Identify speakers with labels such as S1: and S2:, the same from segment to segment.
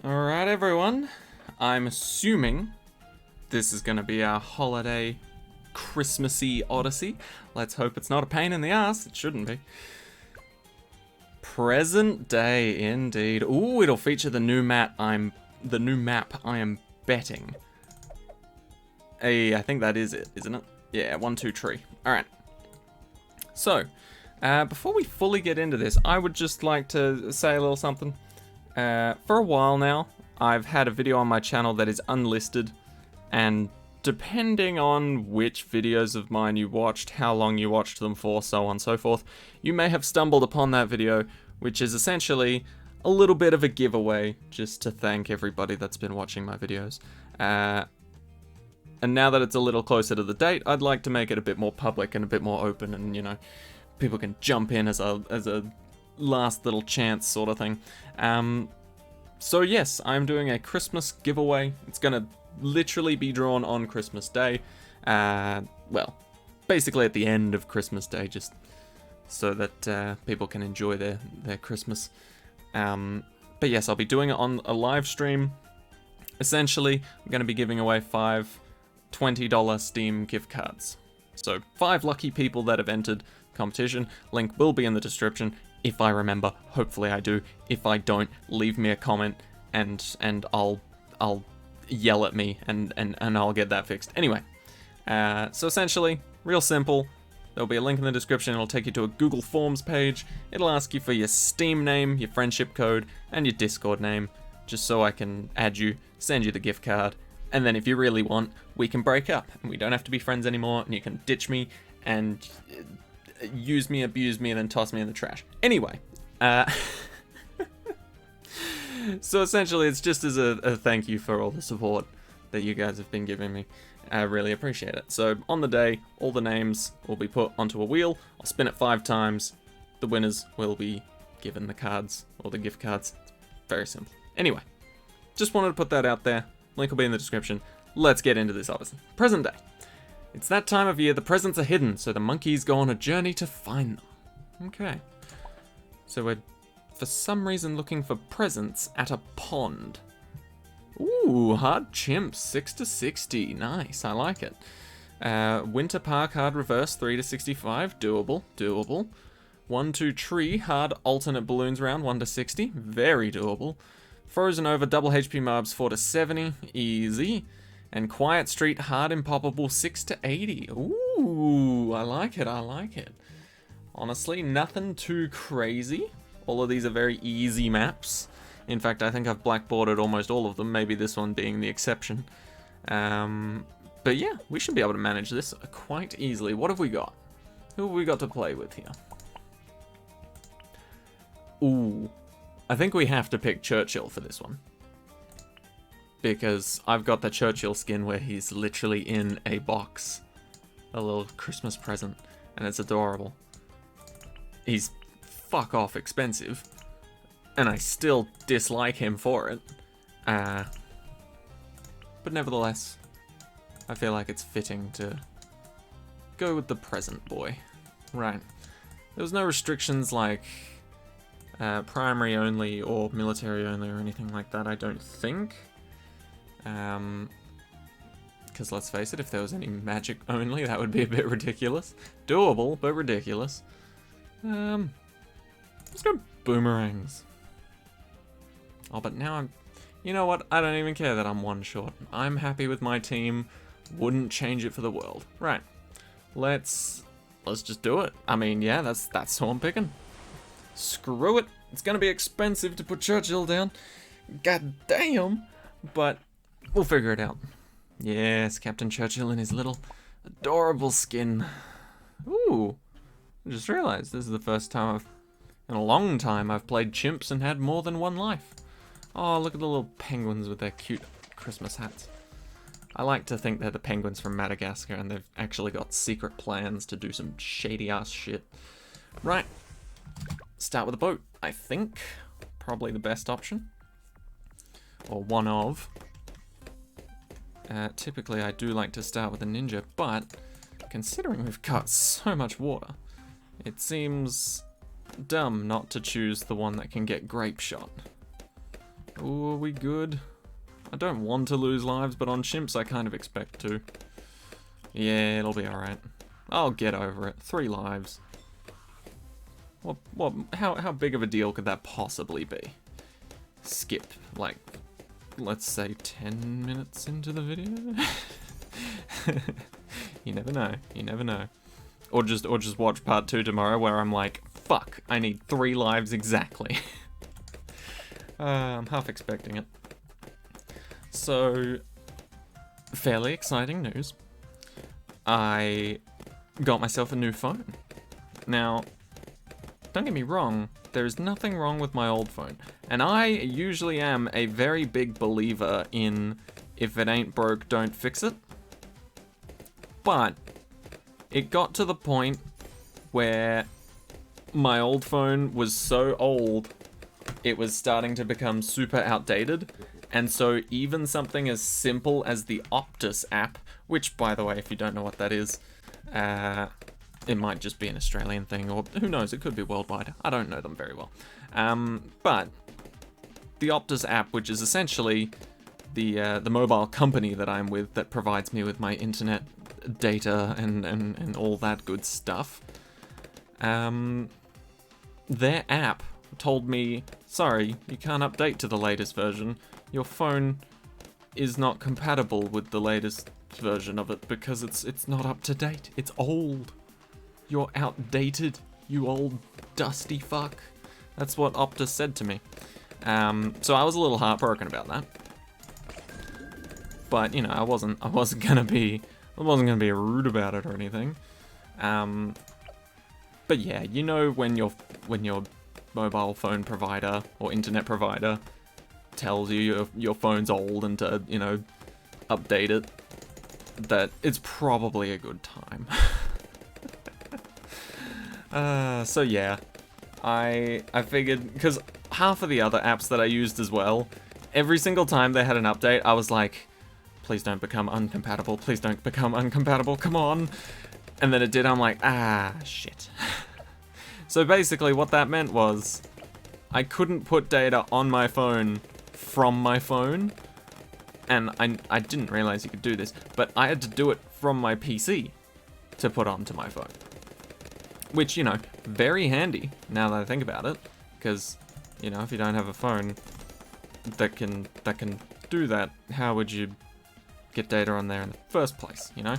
S1: Alright everyone, I'm assuming this is going to be our holiday Christmassy Odyssey. Let's hope it's not a pain in the ass. It shouldn't be. Present day indeed. Ooh, it'll feature the new map I am betting. Hey, I think that is it, isn't it? Yeah, 1, 2, tree. Alright. So, before we fully get into this, I would just like to say a little something. For a while now, I've had a video on my channel that is unlisted, and depending on which videos of mine you watched, how long you watched them for, so on and so forth, you may have stumbled upon that video, which is essentially a little bit of a giveaway, just to thank everybody that's been watching my videos. And now that it's a little closer to the date, I'd like to make it a bit more public and a bit more open, and, you know, people can jump in as a last little chance sort of thing. So yes, I'm doing a Christmas giveaway. It's gonna literally be drawn on Christmas Day. Well, basically at the end of Christmas Day, just so that people can enjoy their Christmas. But yes, I'll be doing it on a live stream. Essentially, I'm gonna be giving away 5 $20 Steam gift cards. So 5 lucky people that have entered the competition. Link will be in the description. If I remember, hopefully I do. If I don't, leave me a comment and I'll yell at me and I'll get that fixed. Anyway, so essentially, real simple. There'll be a link in the description. It'll take you to a Google Forms page. It'll ask you for your Steam name, your friendship code, and your Discord name, just so I can add you, send you the gift card, and then if you really want, we can break up and we don't have to be friends anymore, and you can ditch me and use me, abuse me, and then toss me in the trash. Anyway, so essentially it's just as a thank you for all the support that you guys have been giving me. I really appreciate it. So on the day, all the names will be put onto a wheel. I'll spin it 5 times. The winners will be given the cards, or the gift cards. It's very simple. Anyway, just wanted to put that out there. Link will be in the description. Let's get into this, obviously. Present day. It's that time of year, the presents are hidden, so the monkeys go on a journey to find them. Okay. So we're, for some reason, looking for presents at a pond. Ooh, hard chimps, 6 to 60. Nice, I like it. Winter Park hard reverse, 3 to 65. Doable, doable. 1, 2, tree hard alternate balloons round, 1 to 60. Very doable. Frozen over double HP mobs, 4 to 70. Easy. And Quiet Street hard impoppable, 6 to 80. Ooh, I like it, I like it. Honestly, nothing too crazy. All of these are very easy maps. In fact, I think I've blackboarded almost all of them, maybe this one being the exception. But yeah, we should be able to manage this quite easily. What have we got? Who have we got to play with here? Ooh, I think we have to pick Churchill for this one. Because I've got the Churchill skin where he's literally in a box. A little Christmas present. And it's adorable. He's fuck off expensive. And I still dislike him for it. But nevertheless, I feel like it's fitting to go with the present boy. Right. There was no restrictions like primary only or military only or anything like that, I don't think. Because let's face it, if there was any magic only, that would be a bit ridiculous. Doable, but ridiculous. Let's go boomerangs. Oh, but now I'm... You know what? I don't even care that I'm 1 short. I'm happy with my team. Wouldn't change it for the world. Right. Let's just do it. I mean, yeah, that's who I'm picking. Screw it. It's gonna be expensive to put Churchill down. God damn. But we'll figure it out. Yes, Captain Churchill in his little adorable skin. Ooh. I just realized this is the first time in a long time I've played chimps and had more than 1 life. Oh, look at the little penguins with their cute Christmas hats. I like to think they're the penguins from Madagascar and they've actually got secret plans to do some shady ass shit. Right. Start with a boat, I think. Probably the best option. Or one of. Typically I do like to start with a ninja, but considering we've got so much water, it seems dumb not to choose the one that can get grape shot. Ooh, are we good? I don't want to lose lives, but on chimps I kind of expect to. Yeah, it'll be alright. I'll get over it. 3 lives. How big of a deal could that possibly be? Skip, like, let's say 10 minutes into the video? You never know, you never know. Or just watch part 2 tomorrow where I'm like, fuck, I need 3 lives exactly. I'm half expecting it. So, fairly exciting news. I got myself a new phone. Now, don't get me wrong, there is nothing wrong with my old phone. And I usually am a very big believer in if it ain't broke, don't fix it. But it got to the point where my old phone was so old, it was starting to become super outdated. And so even something as simple as the Optus app, which, by the way, if you don't know what that is, it might just be an Australian thing, or who knows, it could be worldwide. I don't know them very well. But the Optus app, which is essentially the mobile company that I'm with that provides me with my internet data and all that good stuff, their app told me, sorry, you can't update to the latest version. Your phone is not compatible with the latest version of it because it's not up to date. It's old. You're outdated, you old dusty fuck. That's what Optus said to me. So I was a little heartbroken about that. But you know, I wasn't gonna be rude about it or anything. But yeah, you know when your mobile phone provider or internet provider tells you your phone's old and to, you know, update it, that it's probably a good time. So yeah, I figured, because half of the other apps that I used as well, every single time they had an update, I was like, please don't become uncompatible, please don't become uncompatible, come on. And then it did, I'm like, ah, shit. So basically what that meant was, I couldn't put data on my phone from my phone, and I didn't realize you could do this, but I had to do it from my PC to put onto my phone. Which, you know, very handy now that I think about it, because, you know, if you don't have a phone that can do that, how would you get data on there in the first place, you know?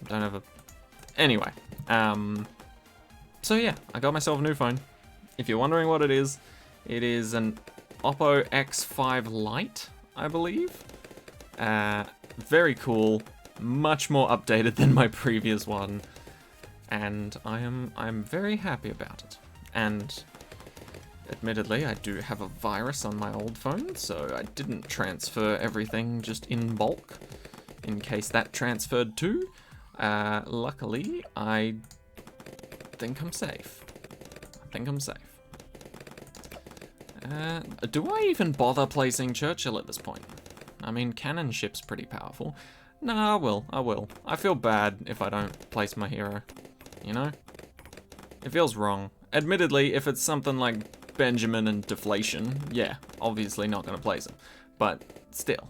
S1: Don't have a... Anyway, so yeah, I got myself a new phone. If you're wondering what it is an Oppo X5 Lite, I believe. Very cool, much more updated than my previous one, and I'm very happy about it. And admittedly, I do have a virus on my old phone, so I didn't transfer everything just in bulk, in case that transferred too. Luckily, I think I'm safe. Do I even bother placing Churchill at this point? I mean, cannon ship's pretty powerful. Nah, I will. I feel bad if I don't place my hero, you know? It feels wrong. Admittedly, if it's something like Benjamin and Deflation, yeah, obviously not gonna place him. But still,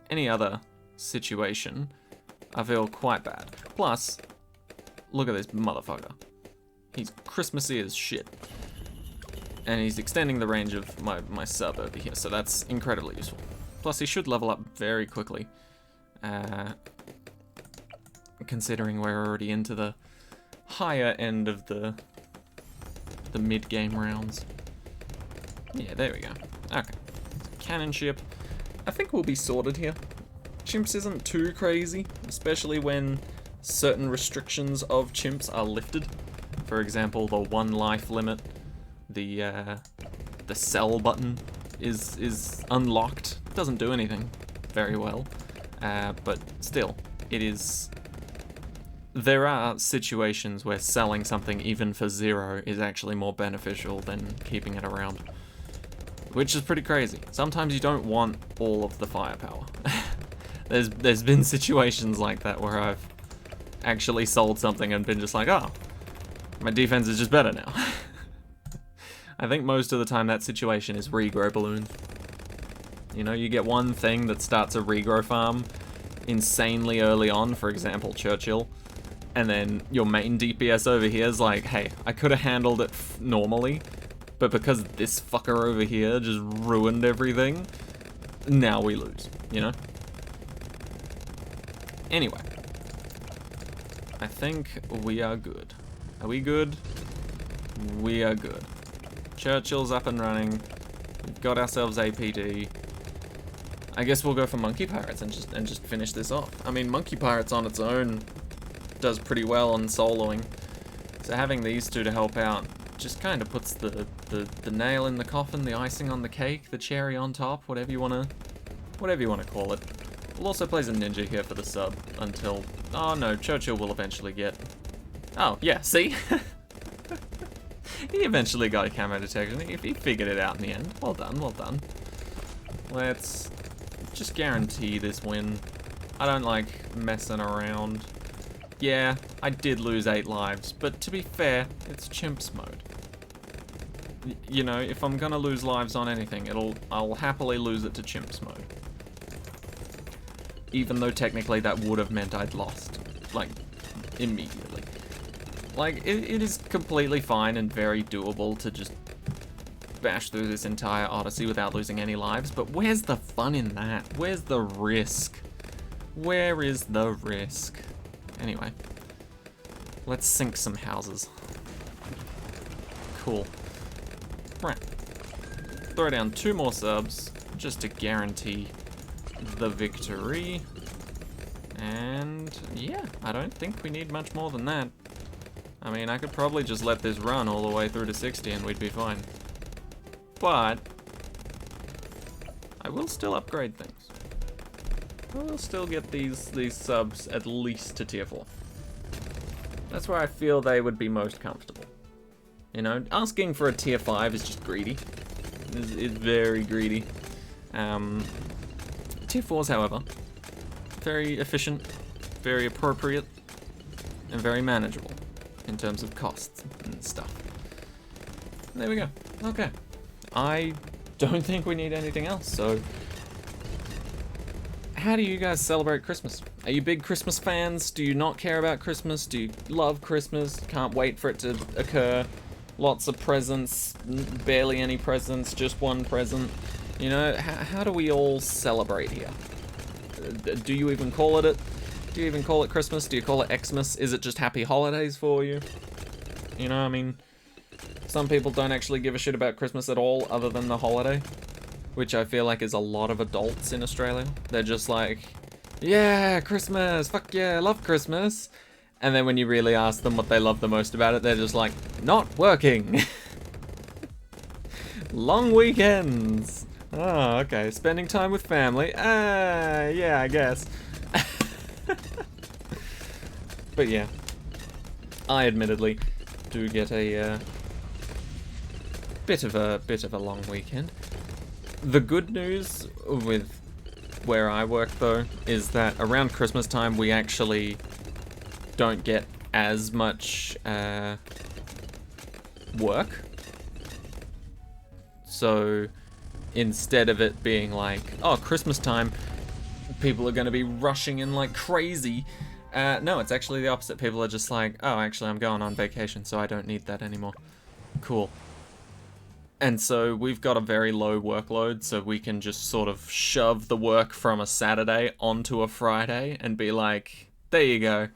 S1: any other situation, I feel quite bad. Plus, look at this motherfucker. He's Christmassy as shit. And he's extending the range of my sub over here, so that's incredibly useful. Plus, he should level up very quickly. Considering we're already into the higher end of the mid-game rounds. Yeah, there we go. Okay. Cannon ship. I think we'll be sorted here. Chimps isn't too crazy, especially when certain restrictions of chimps are lifted. For example, the 1 life limit, the sell button is unlocked. It doesn't do anything very well, but still, it is... There are situations where selling something even for 0 is actually more beneficial than keeping it around. Which is pretty crazy. Sometimes you don't want all of the firepower. There's been situations like that where I've actually sold something and been just like, oh, my defense is just better now. I think most of the time that situation is regrow balloons. You know, you get one thing that starts a regrow farm insanely early on, for example, Churchill, and then your main DPS over here is like, hey, I could have handled it normally, but because this fucker over here just ruined everything, now we lose, you know? Anyway, I think we are good. Are we good? We are good. Churchill's up and running. We've got ourselves APD. I guess we'll go for Monkey Pirates and just finish this off. I mean, Monkey Pirates on its own does pretty well on soloing. So having these two to help out just kind of puts the nail in the coffin, the icing on the cake, the cherry on top, whatever you wanna call it. We'll also play some ninja here for the sub until, oh no, Churchill will eventually get, oh yeah, see? He eventually got a camo detection. He figured it out in the end. Well done, well done. Let's just guarantee this win. I don't like messing around. Yeah, I did lose 8 lives, but to be fair, it's chimps mode. You know, if I'm gonna lose lives on anything, I'll happily lose it to chimps mode. Even though technically that would have meant I'd lost, like, immediately. Like, it is completely fine and very doable to just bash through this entire Odyssey without losing any lives, but where's the fun in that? Where's the risk? Where is the risk? Anyway, let's sink some houses. Cool. Right. Throw down 2 more subs just to guarantee the victory. And yeah, I don't think we need much more than that. I mean, I could probably just let this run all the way through to 60 and we'd be fine. But I will still upgrade things. I will still get these subs at least to tier 4. That's where I feel they would be most comfortable. You know, asking for a tier 5 is just greedy. It's very greedy. Tier 4s, however, very efficient, very appropriate, and very manageable in terms of costs and stuff. There we go. Okay. I don't think we need anything else, so how do you guys celebrate Christmas? Are you big Christmas fans? Do you not care about Christmas? Do you love Christmas? Can't wait for it to occur? Lots of presents, barely any presents, just one present. You know, how do we all celebrate here? Do you even call it Do you even call it Christmas? Do you call it Xmas? Is it just happy holidays for you? You know, I mean, some people don't actually give a shit about Christmas at all other than the holiday, which I feel like is a lot of adults in Australia. They're just like, yeah, Christmas, fuck yeah, I love Christmas. And then when you really ask them what they love the most about it, they're just like, not working. Long weekends. Oh, okay, spending time with family. Yeah, I guess. But yeah, I admittedly do get a bit of a long weekend. The good news with where I work though is that around Christmas time we actually don't get as much work. So instead of it being like, oh, Christmas time, people are going to be rushing in like crazy. No, it's actually the opposite. People are just like, oh, actually, I'm going on vacation, so I don't need that anymore. Cool. And so we've got a very low workload, so we can just sort of shove the work from a Saturday onto a Friday and be like, there you go.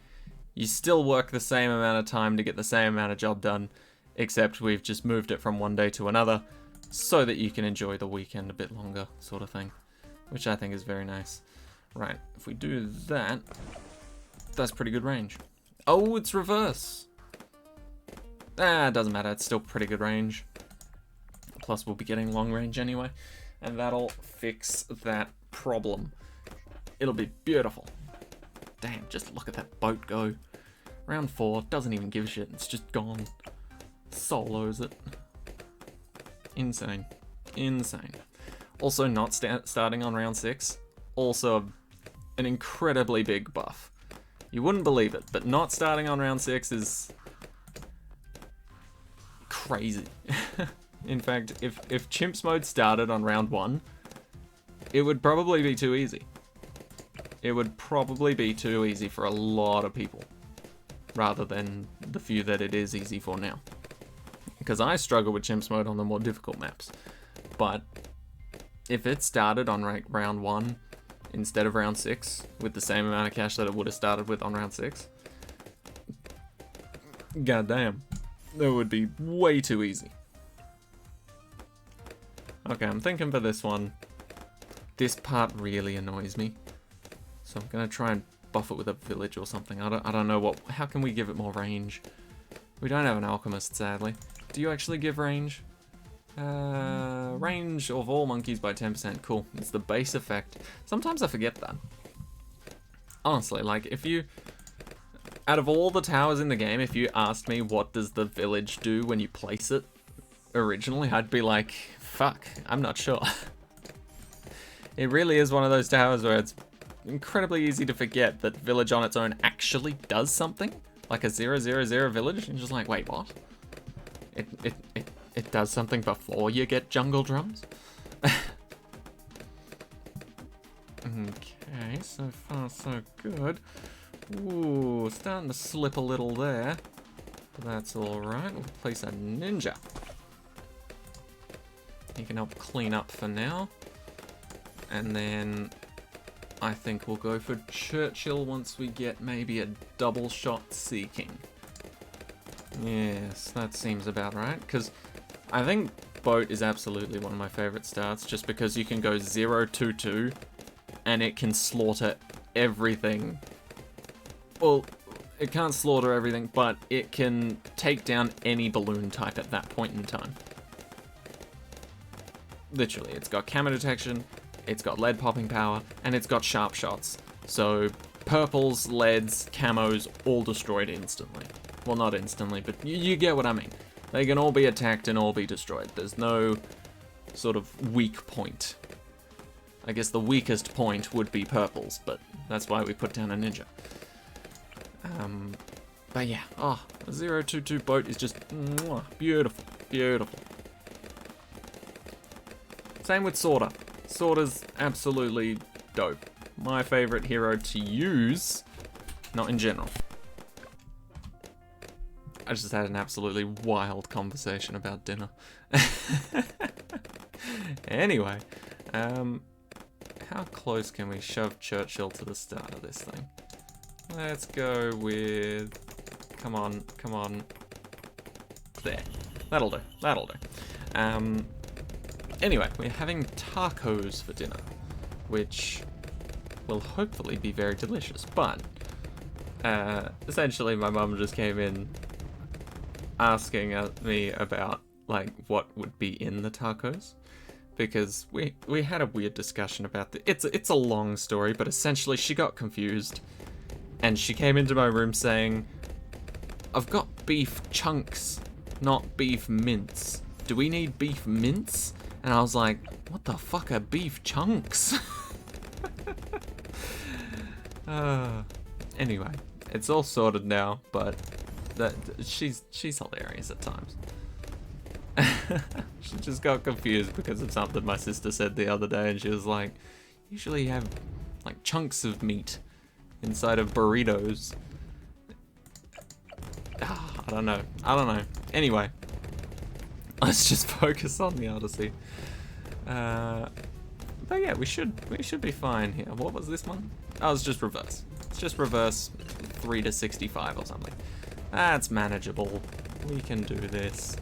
S1: You still work the same amount of time to get the same amount of job done, except we've just moved it from one day to another so that you can enjoy the weekend a bit longer, sort of thing, which I think is very nice. Right, if we do that, that's pretty good range. Oh, it's reverse. It doesn't matter, it's still pretty good range. Plus we'll be getting long range anyway, and that'll fix that problem. It'll be beautiful. Damn, just look at that boat go. Round 4, doesn't even give a shit, it's just gone. Solos it. Insane. Insane. Also not starting on round 6, also an incredibly big buff. You wouldn't believe it, but not starting on round 6 is crazy. In fact, if Chimps mode started on round 1, it would probably be too easy. It would probably be too easy for a lot of people, rather than the few that it is easy for now. Because I struggle with chimps mode on the more difficult maps. But if it started on round 1 instead of round 6 with the same amount of cash that it would have started with on round 6, goddamn, that would be way too easy. Okay, I'm thinking for this one, this part really annoys me. So I'm gonna try and buff it with a village or something. I don't know what. How can we give it more range? We don't have an alchemist, sadly. Do you actually give range? Range of all monkeys by 10%. Cool. It's the base effect. Sometimes I forget that. Honestly, like if you, out of all the towers in the game, if you asked me what does the village do when you place it originally, I'd be like, fuck, I'm not sure. It really is one of those towers where it's incredibly easy to forget that village on its own actually does something. Like a 000 village, and you're just like, wait, what? It does something before you get jungle drums? Okay, so far so good. Ooh, starting to slip a little there. But that's alright. We'll place a ninja. He can help clean up for now. And then I think we'll go for Churchill once we get maybe a double shot seeking. Yes, that seems about right. Because I think boat is absolutely one of my favorite starts, just because you can go 0-2-2 and it can slaughter everything. Well, it can't slaughter everything, but it can take down any balloon type at that point in time. Literally, it's got camo detection, it's got lead popping power, and it's got sharp shots. So purples, leads, camos, all destroyed instantly. Well, not instantly, but you get what I mean. They can all be attacked and all be destroyed. There's no sort of weak point. I guess the weakest point would be purples, but that's why we put down a ninja. But yeah, oh, a 0-2-2 boat is just beautiful, beautiful. Same with Sorter. Sorter's absolutely dope. My favorite hero to use, not in general. I just had an absolutely wild conversation about dinner. Anyway, how close can we shove Churchill to the start of this thing? Let's go with, come on, there. That'll do, that'll do. Anyway, we're having tacos for dinner, which will hopefully be very delicious, but essentially my mum just came in asking me about like what would be in the tacos, because we had a weird discussion about it's a long story, but essentially she got confused and she came into my room saying, I've got beef chunks, not beef mince. Do we need beef mince? And I was like, what the fuck are beef chunks? Anyway, it's all sorted now, but she's hilarious at times. She just got confused because of something my sister said the other day, and she was like, usually you have like chunks of meat inside of burritos. I don't know. Anyway, let's just focus on the Odyssey. But yeah, we should be fine here. What was this one? Oh, it's just reverse. It's just reverse 3 to 65 or something. That's manageable. We can do this.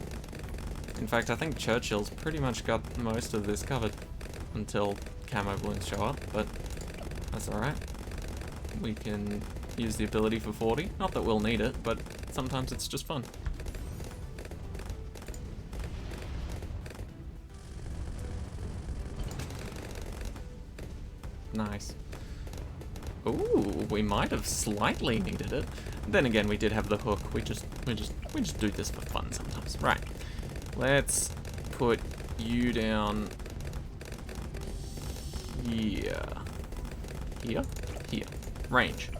S1: In fact, I think Churchill's pretty much got most of this covered until camo balloons show up, but that's alright. We can use the ability for 40. Not that we'll need it, but sometimes it's just fun. Nice. Ooh, we might have slightly needed it. Then again, we did have the hook. We just do this for fun sometimes. Right. Let's put you down here. Here? Here. Range.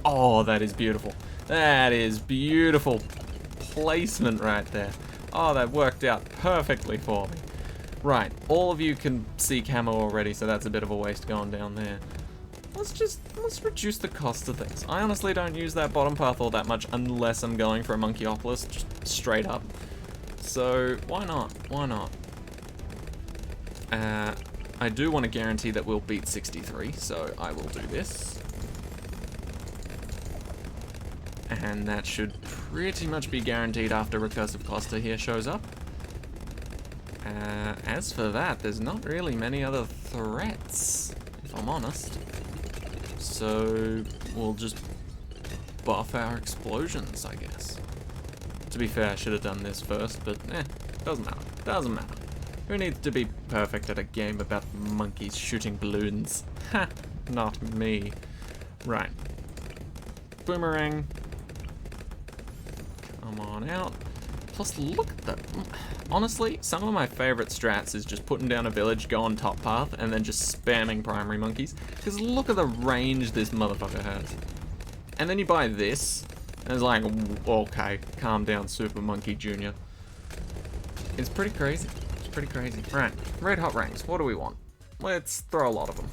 S1: Oh, that is beautiful. That is beautiful placement right there. Oh, that worked out perfectly for me. Right, all of you can see camo already, so that's a bit of a waste going down there. Let's reduce the cost of things. I honestly don't use that bottom path all that much unless I'm going for a Monkeyopolis, just straight up. So, why not? Why not? I do want to guarantee that we'll beat 63, so I will do this. And that should pretty much be guaranteed after Recursive Cluster here shows up. As for that, there's not really many other threats, if I'm honest. So, we'll just buff our explosions, I guess. To be fair, I should have done this first, but doesn't matter. Doesn't matter. Who needs to be perfect at a game about monkeys shooting balloons? Ha! Not me. Right. Boomerang. Come on out. Plus, look at that. Honestly, some of my favorite strats is just putting down a village, go on top path, and then just spamming primary monkeys. Because look at the range this motherfucker has. And then you buy this, and it's like, okay, calm down, Super Monkey Jr. It's pretty crazy. It's pretty crazy. Right, red hot ranks. What do we want? Let's throw a lot of them.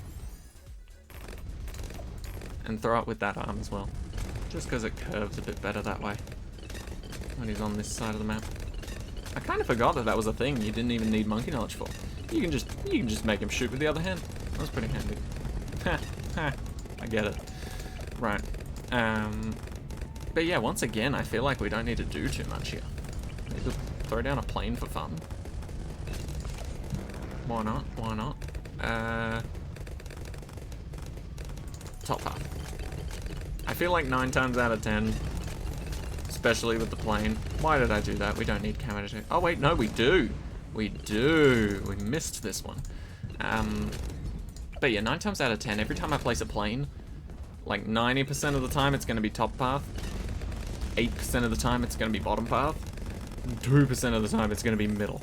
S1: And throw it with that arm as well. Just because it curves a bit better that way. When he's on this side of the map. I kind of forgot that was a thing you didn't even need monkey knowledge for. You can just make him shoot with the other hand. That was pretty handy. Ha, ha, I get it. Right. But yeah, once again, I feel like we don't need to do too much here. Maybe throw down a plane for fun. Why not? Why not? Top half. I feel like 9 times out of 10, especially with the plane. Why did I do that? We don't need camera to... Oh wait, no, we do. We do. We missed this one. But yeah, 9 times out of 10, every time I place a plane, like 90% of the time it's going to be top path, 8% of the time it's going to be bottom path, 2% of the time it's going to be middle.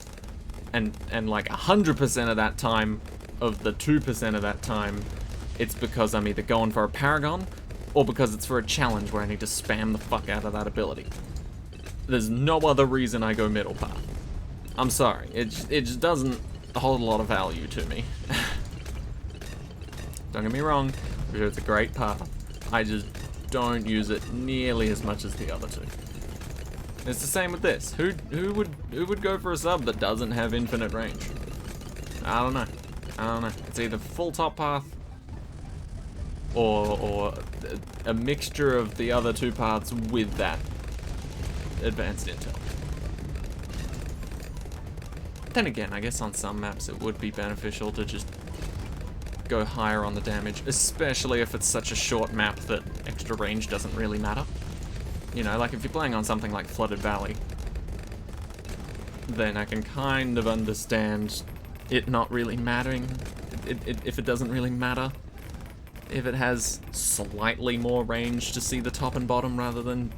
S1: And like 100% of that time, of the 2% of that time, it's because I'm either going for a Paragon, or because it's for a challenge where I need to spam the fuck out of that ability. There's no other reason I go middle path. I'm sorry, it just doesn't hold a lot of value to me. Don't get me wrong, I'm sure it's a great path. I just don't use it nearly as much as the other two. It's the same with this. Who would go for a sub that doesn't have infinite range? I don't know. I don't know. It's either full top path or a mixture of the other two paths with that advanced intel. Then again, I guess on some maps it would be beneficial to just go higher on the damage, especially if it's such a short map that extra range doesn't really matter. You know, like if you're playing on something like Flooded Valley, then I can kind of understand it not really mattering, if it doesn't really matter. If it has slightly more range to see the top and bottom rather than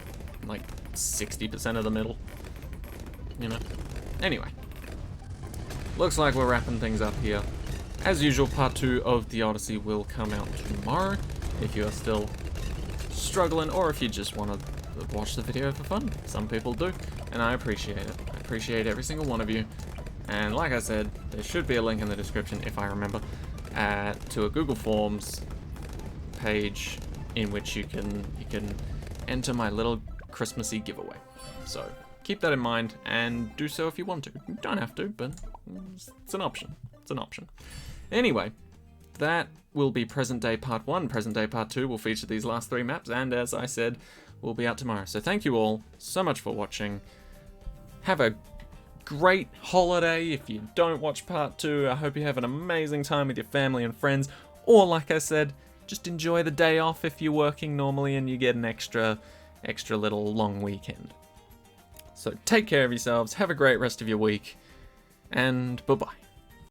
S1: like 60% of the middle, you know. Anyway, looks like we're wrapping things up here. As usual, part 2 of the Odyssey will come out tomorrow if you are still struggling, or if you just want to watch the video for fun. Some people do, and I appreciate it. I appreciate every single one of you. And like I said, there should be a link in the description, if I remember, to a Google Forms page in which you can enter my little Christmassy giveaway. So keep that in mind and do so if you want to. You don't have to, but it's an option. It's an option. Anyway, that will be present day part 1. Present day part 2 will feature these last 3 maps, and as I said, will be out tomorrow. So thank you all so much for watching. Have a great holiday. If you don't watch part 2, I hope you have an amazing time with your family and friends. Or like I said, just enjoy the day off if you're working normally and you get an extra little long weekend. So take care of yourselves, have a great rest of your week, and bye-bye.